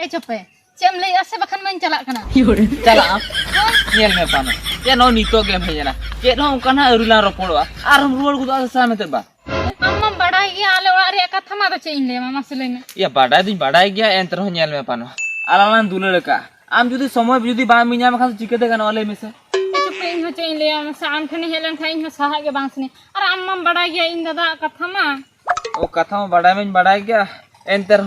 ए चुपे चेम लई आसे बखन मन चला कना चला nyel me pano ya no nito game hejana ke no kana arula ropodo aram ruwar gudu asa mete ba अम्मा बड़ा गया आले वाले कथा मा बचे इन ले मामा से लेने ya badai gya enter ho nyel me pano alalan duleleka am judi somoy judi ba minya ma khan chikete gana ole mese ए चुपे इन बचे इन ले मामा से आम खने हेलन खाई इन सहा के बांसने अरे अम्मा बड़ा गया इन दादा कथा मा o katha ma badai gya enter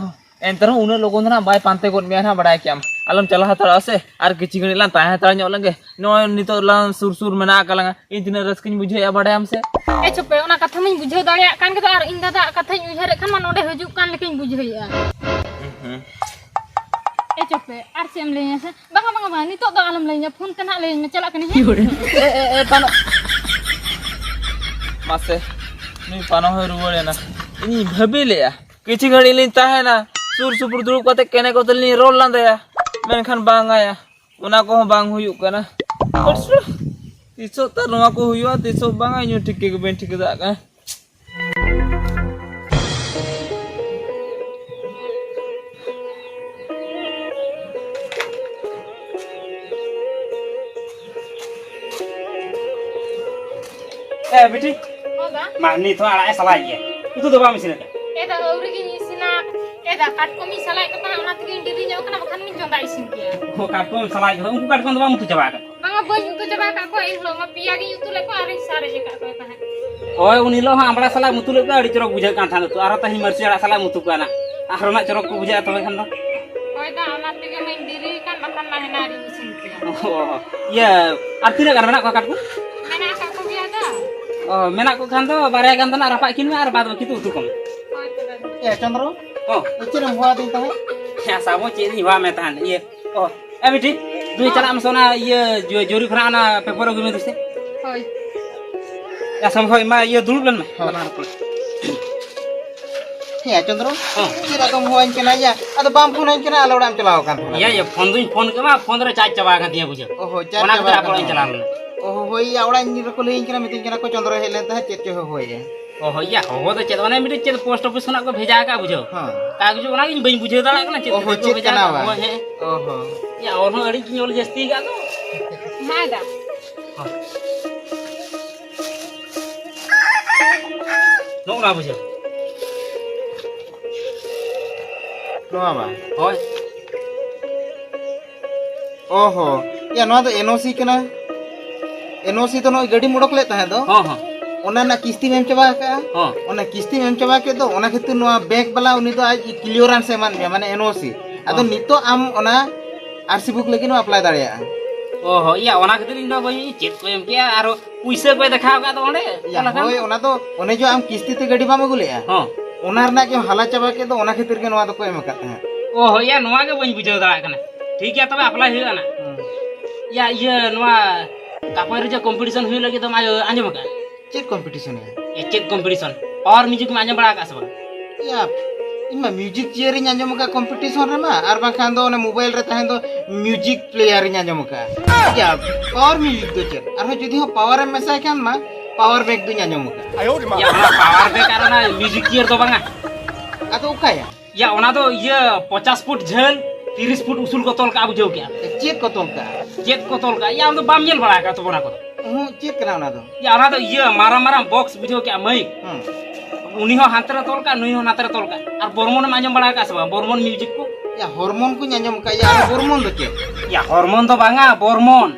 ho une logon na bai pante gon me na badai kyam alam chala hatar ase ar kichi gani lan tah hatar nyol lange no nito lan sur mena kalanga intina raskin bujhe ya badai am se ए चुपे ओना कथा में बुझे दाड़िया कान के तो are in दादा कथा उहरे खान मा नोडे हजु कान लेकिन बुझेया ए चुपे आर सेम लेया से बंगा बा नितो दो आलम लेया फोन कना ले में चला कने ए pano mase ni pano ho ruwale na ini bhabile ya kichi gani lin tah na sur supur dulu kate kene ko tel ni rol landa ya menkan banga ya una ko bang huyuk kana persu tiso tar noa ko huyu tiso banga nyu tik ke ben tik da ka बेटी होगा मानी तो आला सलाई है itu तो बा मिसिन का ए दा औरी की निसिना ए दा काट को मी सलाई का ओना तक इंडी जाओ कना बखन मिन जोंदा इसिन किया वो काटको सलाई है उनको काटको तो बा मुतु जबा का बंगा बोल तो जबा का को इन लो मा पिया की युतु ले को आरे सारे जे का को ता ओय उनी लो हां बड़ा सलाई मुतु ले का अड़ी चरक बुझा कान थान तो आरो तही मरसी आला सलाई मुतु का ना आरो ना चरक को बुझा तो खान दो ओय दा ओना तक मिन डिरी कान बखन मा हेनारी इसिन किया ये आरती रे करना को काटको मैंने का को बिया दा मेना को खान दो बारे गान तना रापा किन में आर बाद में कितु उतु कम ओय तो दा ए चंद्रो ओ इचरे हुआ दिन तहे या साबो चेनी हुआ में तान ये ओ ए बेटी दुई चला हम सोना ये जो जोरी खना ना पेपर गुमे दिसे होय या सम होय मा ये दुलबन में बनार को हे चंद्रो इरा कम हुआ इनके ना या अद बाम फोन इनके ना अलौडाम चलाओ कान ये फोन दुई फोन के मा फोन रे चार्ज चबा का दिया बुझे ओहो ओना चार के आपन चला ले ओहो होई आवड़ा इन को ले इनके ना मितिन के ना को चंद्रो हेले तहे चेचे होय ओहो या हो तो चेत माने मिटे चेत पोस्ट ऑफिस खना को भेजा का बुझो हां कागज ओना इन बई बुझे दाला ना चेत ओहो चेत भेजा कना का बा है ओहो या और हो अड़ी किन ओल जस्ती का तो हां दा नो ना बुझो नो बा होय ओहो या नो तो एनओसी कना एनओसी तो नो गाड़ी मोड़क ले तहे दो हां हां ओना ना किस्ती में चबा का हां ओना किस्ती में चबा के दो ओना खातिर नो बैंक वाला उनी तो आज क्लियरेंस एमान माने एनओसी अदो नितो आम ओना आरसी बुक लेकिन अप्लाई दाड़िया ओहो या ओना खातिर इन बई चेत को एम के आरो पैसे को देखाव का तो ओंडे या होय ओना तो ओने जो आम किस्ती ते गाड़ी बाम गुलेया हां ओना रना के हाला चबा के दो ओना खातिर के नवा तो को एम का है ओहो या नोआ के बई बुझे दाला कना ठीक है तबे अप्लाई हुआ ना या ये नोआ कापर जे कंपटीशन हुई लगे तो मायो आंजम का चेक कंपटीशन है ये चेक कंपटीशन और म्यूजिक में आंजम बड़ा का सब या इमा म्यूजिक चेयर इन आंजम का कंपटीशन रे मा आर बा खान दो ओने मोबाइल रे तहे दो म्यूजिक प्लेयर इन आंजम का या पावर म्यूजिक तो चेक आर जदी हो पावर में से खान मा पावर बैंक दो आंजम का या ओना पावर बे कारण म्यूजिक चेयर तो बांगा आ तो का या ओना तो ये 50 फुट झल 30 फुट उसूल को तोल का बुझो क्या चेक को तोल का चेक को तोल का या हम तो बाम जेल बड़ा का तो बना को हूं चेक करा ना तो या ओना तो ये मारा बॉक्स बुझो क्या मई उनी हो हांतरा तोल का नुई हो नातरा तोल का और बर्मन में आंजम बड़ा का सब बर्मन म्यूजिक को या हार्मोन को आंजम का या हार्मोन दो चेक या हार्मोन तो बांगा बर्मन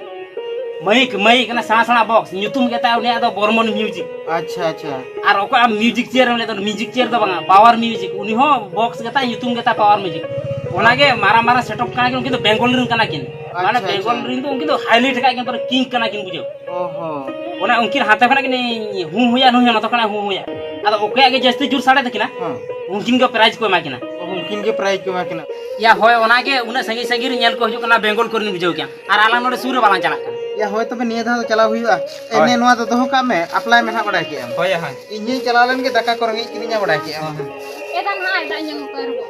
मई कना साना बॉक्स ᱧᱩᱛᱩᱢ ᱜᱮᱛᱟ ᱩᱱᱤᱭᱟᱜ ᱫᱚ ᱵᱚᱨᱢᱚᱱ ᱢᱤউजिक अच्छा अच्छा ᱟᱨ ᱚᱠᱚᱭ ᱟᱢ ᱢᱤউजिक ᱪᱮᱭᱟᱨ ᱮᱢ ᱞᱮᱫᱟ ᱢᱤউजिक ᱪᱮᱭᱟर ᱫᱚ ᱵᱟᱝᱟ ᱯᱟᱣᱟर ᱢᱤউजिक ᱩᱱᱤ ᱦᱚᱸ ᱵᱚक्स ᱜᱮᱛᱟ ᱧᱩᱛᱩᱢ ᱜᱮᱛᱟ ᱯᱟᱣᱟर ᱢᱤউजिक ᱚᱱᱟᱜᱮ ᱢᱟᱨᱟ ᱥᱮᱴअप ᱠᱟᱱᱟ ᱠᱤᱱ ᱩᱱᱠᱤᱱ ᱫᱚ ᱵᱮᱝᱜᱚᱞ ᱨᱤᱱ ᱠᱟᱱᱟ ᱠᱤᱱ ᱢᱟᱱᱮ ᱵᱮᱝᱜᱚल ᱨᱤᱱ ᱫᱚ उनकिन ᱫᱚ हाईलाइट ᱠᱟᱜ ᱠᱤᱱ ᱯᱩᱨᱟᱹ किंग ᱠᱟᱱᱟ ᱠᱤᱱ बुझो ओहो ᱚᱱᱟ ᱩᱱᱠᱤन ᱦᱟᱛᱟ ᱠᱷᱟᱱᱟ ᱠᱤᱱ ᱦᱩ ᱦᱩᱭᱟ ᱱᱩᱭ ᱦᱚᱸ ᱛᱚ ᱠᱷᱟᱱᱟ ᱦᱩ ᱦᱩᱭᱟ ᱟᱫᱚ ᱚᱠᱚᱭᱟᱜ ᱜᱮ ᱡᱟᱹᱥᱛᱤ ᱡᱩᱨ ᱥᱟᱲᱮ ᱛᱟᱠᱤᱱᱟ हां उनकिन ᱜᱮ प्राइज को एमा किना उनकिन के प्राइज को माकिना या होय ओनागे उना संगी संगी ᱧᱮᱞ को हिजु कना बेंगल कोरिन बुझो क्या आर आला नोडे सूर बाला चला कना या होय तबे निया धा चला हुआ एने नवा तो दोह का में अप्लाई में ना बड़ा के होय हां इन्ही चला लेन के दका करंगी किनिया बड़ा के ए दा ना दा यंग करबो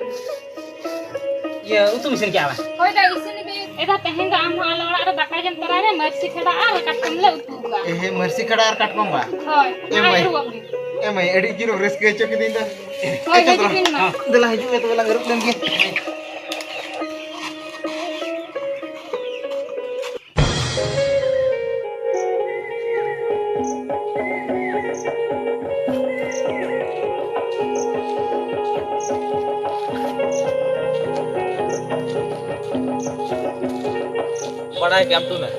ये उतु मिशन क्या बा होय दा इसिन बे ए दा तहेन दा आम आला रे दाका जन तरा रे मर्सी खड़ा आ कटम ले उतुगा ए मर्सी खड़ा और काटकों बा होय ए ना भाई। रुवगी ए मैं एडी जीरो रिस्क के चोक दिन दा होय गे जिन ना दला हिजु में तो लंग रुक लेन के बड़ा क्या तू ना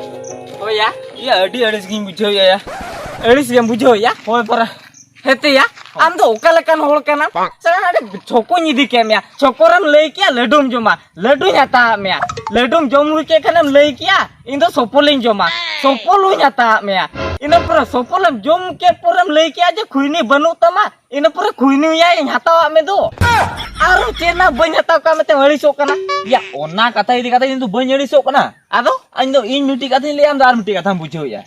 Oh ya, या अड़ी अड़ी स्कीम बुझो या elis yang bujo ya. होय पर Hete ya, am do okalekan hol kana. Saya ada choko nyidi kem ya. Chokoram lei kia ledum joma. Ledu nyata mea. Ledum jomru ke kanam lei kia. Indo sopolin joma. Sopolu nyata mea. Ina pura sopolam jom ke puram lei kia aja khuini banu tama. Ina pura khuini ya yang hata me do. Aru cena banyata ka mete halisok kana. या ओना कथा इदी कथा इंदु बंजड़ी सो कना Ado अंदो इन मिटी कथा ले आम दार मिटी कथा बुझो या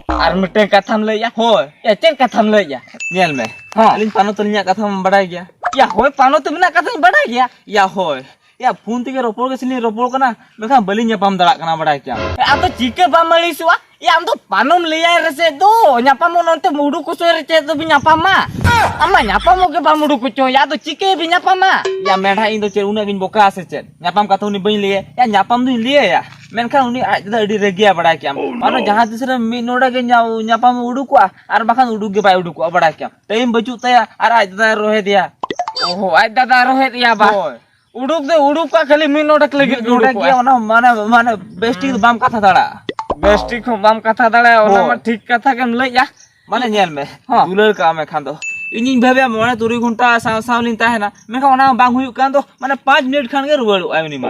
ar mete katham lei ya. होय Ya cen katham lei ya. Nail में हाँ। अलिन पानो तलिया कथा हम बड़ा गया Ya hoy pano tu mina katham bada ya. या होय या फोन तके रोपोल के सिनी रोपोल कना मेखा बलि न्यापाम दड़ा कना बड़ा क्या Atau jika pamali suah, ya am tu panom liya rese do. Nyapa mo nonte mudu kuso rese do nyapa ma. Ama nyapa mo ke pamudu kuco ya tu jika bi nyapa ma. या मेढा इन दो chair उना गिन बोका से chair न्यापाम कथा उनी बइन लिए या न्यापाम दु लिए या मेनखान उनी आज दा अडी रेगिया बड़ा क्या मानो जहां तिसरे मी नोडा के न्यापाम उडुकुआ आर बाखान उडुक के बाय उडुकुआ बड़ा क्या टाइम बचु तया आर आज दा रोहे दिया Oh, ay dada rohet ya ba. होय Uduk de uduk ka khali min nodak lagi नोडा uduk किया ya. ओना माने माने बेस्टी बाम कथा दड़ा Bestik ko bam katha dale ona ma thik katha kem lei ya. माने नेल में हाँ। दुलर का में खान दो इनी भाबे मोने 3 घंटा सावलिन ताहेना मेखा ओना बांग हुयु कान दो माने 5 मिनट खान के रुवाळु आयुनी मा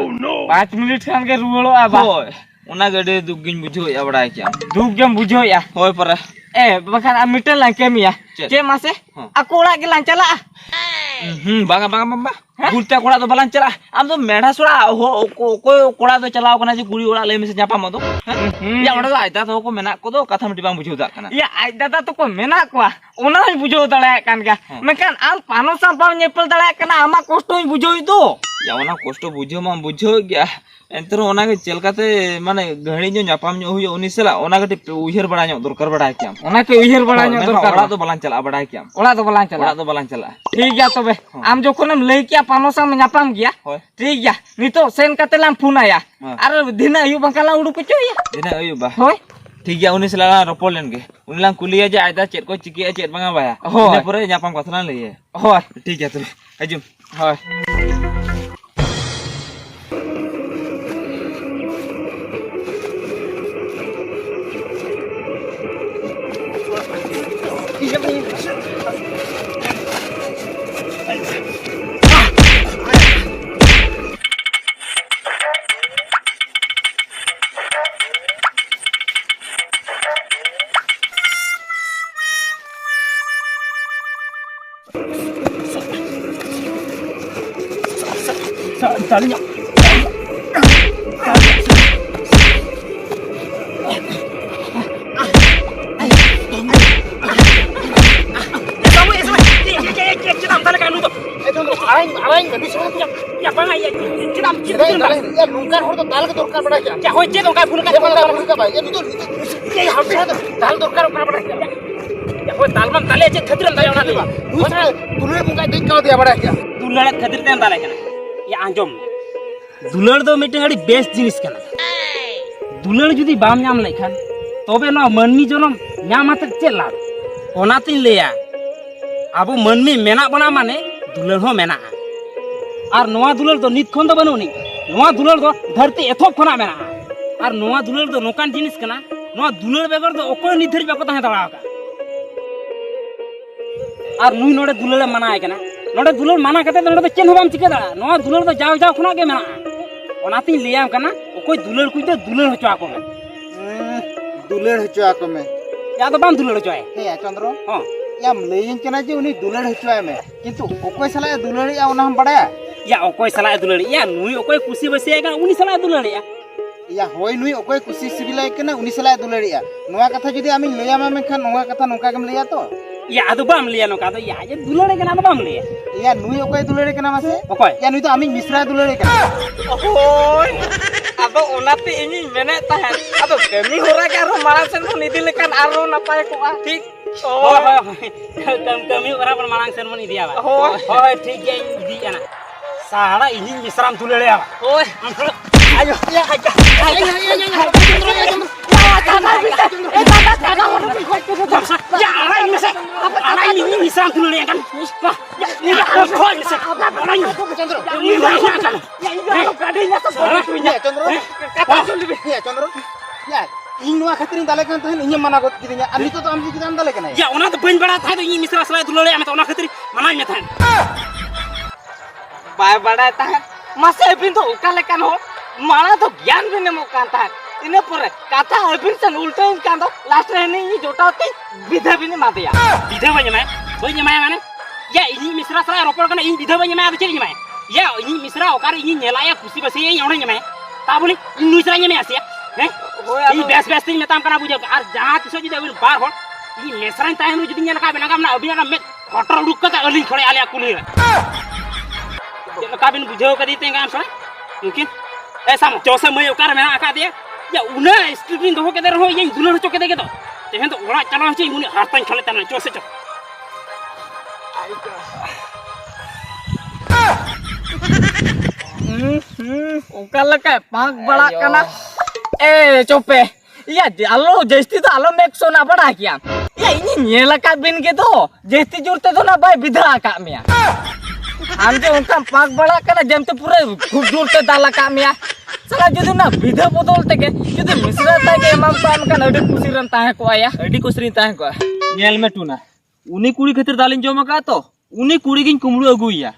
5 minit kan ke rulo aba. होय ओना गडे दुगिन बुझो या बड़ा क्या Duk jam bujo ya. होय पर Bahkan amitel lang kemi ya. Cek. Cek mas हाँ। aku lagi lancala. बांगा बांगा बांगा गुलता कोड़ा तो बलान चला आम तो मेढा सोड़ा हो कोई कोड़ा तो चलाओ कना जे गुड़ी ओड़ा ले में से जापा मदो या ओड़ा तो आइता तो को मेना को दो कथा मिटी बांग बुझो दा कना Ya ay dada tu ko mena ko. Ona bujo dale kan ga. Mekan am pano sampal nyepel dale kana ama kosto bujo itu. या ओना कोष्ट बुझो मा बुझो गया एंतर ओना के चलकाते माने घणी जो जापाम जो हुयो उनी सला ओना गटे उहर बड़ा जो दरकार बड़ा क्या Ona ke uhir balanya ओड़ा dorkar. तो बलान चला बड़ा क्या Ola to balancala. ओड़ा तो बलान चला ठीक ya tobe. Am jokonam lei kia pano sam nyapam gia. होय ठीक ya. Nito sen katelam puna ya. हाँ। Ar dina yu bangkala udu kucu ya. दिना अयो बा Hoy. ठीक है उनी सला रोपोल लेन के उनी लांग कुलिया जे आइदा चेत को चिकिया चेत बांगा बाया होय। इने पुरे जापाम कथना लइए Hoy. ठीक है तो हजुम Hoy. ya nungkar hor to dal ke dorkar bada kya Ya hoy che dong ka phun ka. ya bada ka bhai ini to ye hape dal dorkar bada kya Ya hoy talman tale che khadram dale ona diba. दूसरा दुलर मुंगा देख का दिया बड़ा क्या Dulad khadir tem dale kana. Ya anjom. Dulad do meeting adi best jinis kana. Dulad judi bam nyam lekhan tobe no manmi jonom nyam atak che lab. Onatin leya. Abo manmi mena bana mane dulad ho mena. Ar noa dulad do nit khon do banuni. Noa dulad do dharti ethok khona mena. Ar noa dulad do nokan jinis kana. Noa dulad begor do okoy nit dhari bako tahe dawaka. Ar nui node dulad mana ay kana. Node dulad mana kate node do chen hobam chike da. Noa dulad do jaw jaw khona ge mena. Onatin leyam kana okoy dulad kuj do dulad hocho ako me. दुलर हचो आको में Ya do bam dulad hocho ay. Hey Chandro Ha. या लेइन केना जे उनी दुलर हचो में किंतु ओकोय सला दुलर या ओना हम बड़ा Ya okoy sala dulad. Ya nui okoy kusi basi ay kana uni sala dulad ya. या होय नुई ओकोय कुसी सिबिलाय केना उनी सला दुलर या नोआ कथा जदी आमी लेया मा मेखन नोआ कथा नोका गेम लेया तो Ya ado bam leya no ka do ya je dulad kana do bam leya. या नुई ओकोय दुलर केना मासे Okoy. या नुई तो आमी मिश्रा दुलर केना Oy, ado onate ini mene tahan. Ado kami hora ke aro malang mon idi lekan aro napay ko tik. Hoy, kami ora malang sen mon idi apa? Hoy, ठीक है idi ana. Sara ini misram tulele apa? Hoy, ayo, ya aja. Ayo. Ya, ala ini misram tulele kan. Ya, ini hoy misram. Ala ini. Ya, ini kan. Ya, ini kadenya to. ya Chandro ya Chandro ᱱᱚᱣᱟ ᱠᱷᱟᱹᱛᱤᱨᱤᱧ ᱫᱟᱞᱮ ᱠᱟᱱ ᱛᱟᱦᱮᱱ ᱤᱧᱮᱢ ᱢᱟᱱᱟ ᱜᱚᱫ ᱠᱤᱫᱤᱧᱟ ᱟᱨ ᱱᱤᱛᱚᱜ ᱫᱚ ᱟᱢ ᱪᱮᱫᱟᱢ ᱫᱟᱞᱮ ᱠᱟᱱᱟ ᱭᱟ ᱚᱱᱟ ᱫᱚ ᱵᱟᱹᱧ ᱵᱟᱲᱟᱭ ᱛᱟᱦᱮᱸ ᱤᱧ ᱢᱤᱥᱨᱟ ᱥᱟᱞᱟᱜ ᱫᱩᱞᱟᱹᱲᱮ ᱟᱢ ᱚᱱᱟ ᱠᱷᱟᱹᱛᱤᱨ ᱢᱟᱱᱟᱧ ᱢᱮ ᱛᱟᱦᱮᱸ ᱵᱟᱭ ᱵᱟᱲᱟᱭ ᱛᱟᱦᱮᱸ ᱢᱟᱥᱮ ᱟᱹᱵᱤᱱ ᱫᱚ ᱚᱠᱟ ᱞᱮᱠᱟᱱ ᱦᱚᱲ ᱢᱟᱲᱟᱝ ᱫᱚ ᱜᱮᱭᱟᱱ ᱵᱤᱱ ᱮᱢᱚᱜ ᱠᱟᱱ ᱛᱟᱦᱮᱸ ᱤᱱᱟᱹ ᱯᱚᱨᱮ ᱠᱟᱛᱷᱟ ᱟᱹᱵᱤᱱ ᱥᱮᱱ ᱩल्ᱴᱟᱹᱭᱮᱱ ᱠᱟᱱ ᱫᱚ ᱞᱟᱥᱴ ᱨᱮ ᱤᱧ ᱡᱚᱴᱟᱣ ᱛᱮ ᱵᱤᱫᱷᱟᱹ ᱵᱤᱱ ᱮᱢᱟᱫᱮᱭᱟ বিধা বাই এমায় বাই এমায় মানে ইয়া ইনি মিশ্রা সারা রপর কানা ইনি বিধা বাই এমায় আদে চেলি এমায় ইয়া ইনি মিশ্রা ওকার ইনি নেলায়া খুশি বাসি এই ওড়ে এমায় তা বলি ইনি মিশ্রা এমায় আসিয়া হ্যাঁ এই বেস বেস তিন মেতাম কানা বুঝা আর যাহা কিছু যদি আবিন বার হল ইনি মিশ্রা তাই যদি নেলা কা বেনা কামনা আবিনা মে কটর রুক কা আলি খড়ে আলিয়া কুলি কাবিন বুঝাও কা দিতে গাম সয় mungkin sama Jose Mayo kar mena akak dia ya una streaming doho ke derho ye dular chok ke gitu tehen to ora chalo chi muni hartan khale tan Jose chok oka leka pak bala kana cope iya alo jesti to alo mek sona bada kian ya ini nyela ka bin gitu jesti jurte to na bai bidha ka mea हम जो उनका पाक बड़ा करना जमते पूरे खूब दूर से डाला काम या साला जो ना विधा बदल तक जो मिश्रा तक एमाम पान का अड़ी खुशी रंता है को आया अड़ी खुशी रंता है को नेल में टूना उनी कुड़ी खातिर दालिन जमा का तो उनी कुड़ी गिन कुमड़ू अगुइया